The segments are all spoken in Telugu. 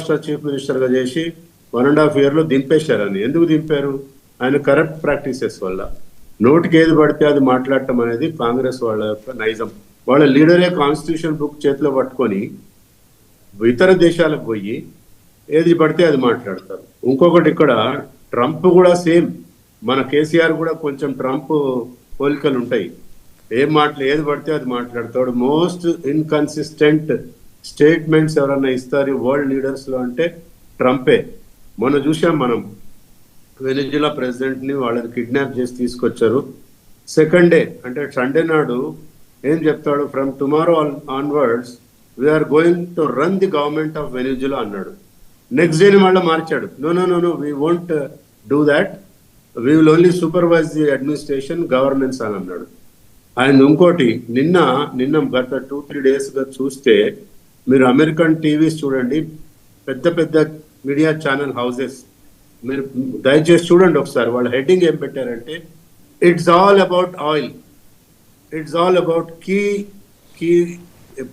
మహారాష్ట్ర చీఫ్ మినిస్టర్గా చేసి 1.5 yearలో దింపేశారని. ఎందుకు దింపారు? ఆయన కరప్ట్ ప్రాక్టీసెస్ వల్ల. నోటికి ఏది పడితే అది మాట్లాడటం అనేది కాంగ్రెస్ వాళ్ళ యొక్క నైజం. వాళ్ళ లీడరే కాన్స్టిట్యూషన్ బుక్ చేతిలో పట్టుకొని ఇతర దేశాలకు పోయి ఏది పడితే అది మాట్లాడతారు. ఇంకొకటి ఇక్కడ ట్రంప్ కూడా సేమ్, మన కేసీఆర్ కూడా కొంచెం ట్రంప్ పోలికలు ఉంటాయి. ఏది పడితే అది మాట్లాడతాడు. మోస్ట్ ఇన్కన్సిస్టెంట్ స్టేట్మెంట్స్ ఎవరన్నా ఇస్తారు వరల్డ్ లీడర్స్లో అంటే ట్రంపే. మొన్న చూసాం మనం, వెనిజులా ప్రెసిడెంట్ని వాళ్ళని కిడ్నాప్ చేసి తీసుకొచ్చారు. సెకండ్ డే అంటే సండే నాడు ఏం చెప్తాడు, from tomorrow onwards we are going to run the government of Venezuela అన్నాడు. నెక్స్ట్ డేని మళ్ళీ మార్చాడు, no no no no we won't do that, we will only supervise the administration governance అని అన్నాడు. ఆయన ఇంకోటి నిన్న గత 2-3 డేస్గా చూస్తే మీరు అమెరికన్ టీవీస్ చూడండి, పెద్ద పెద్ద మీడియా ఛానల్ హౌసెస్ మీరు దయచేసి చూడండి ఒకసారి. వాళ్ళ హెడ్డింగ్ ఏం పెట్టారంటే, it's all about oil, it's all about key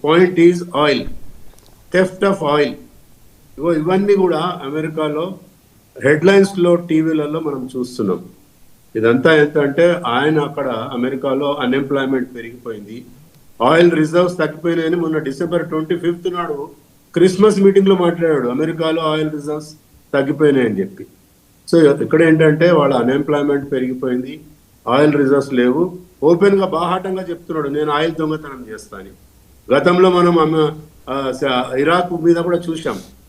point is oil, theft of oil. ఇవన్నీ కూడా అమెరికాలో హెడ్లైన్స్లో టీవీలలో మనం చూస్తున్నాం. ఇదంతా ఎంత అంటే ఆయన అక్కడ అమెరికాలో అన్ఎంప్లాయ్మెంట్ పెరిగిపోయింది, ఆయిల్ రిజర్వ్స్ తగ్గిపోయినాయని మొన్న December 25th నాడు క్రిస్మస్ మీటింగ్లో మాట్లాడాడు, అమెరికాలో ఆయిల్ రిజర్వ్స్ తగ్గిపోయినాయని చెప్పి. సో ఇక్కడ ఏంటంటే వాళ్ళ అన్ఎంప్లాయ్మెంట్ పెరిగిపోయింది, ఆయిల్ రిజర్వ్స్ లేవు. ఓపెన్గా బాహాటంగా చెప్తున్నాడు, నేను ఆయిల్ దొంగతనం చేస్తాను. గతంలో మనం ఇరాక్ మీద కూడా చూసాం,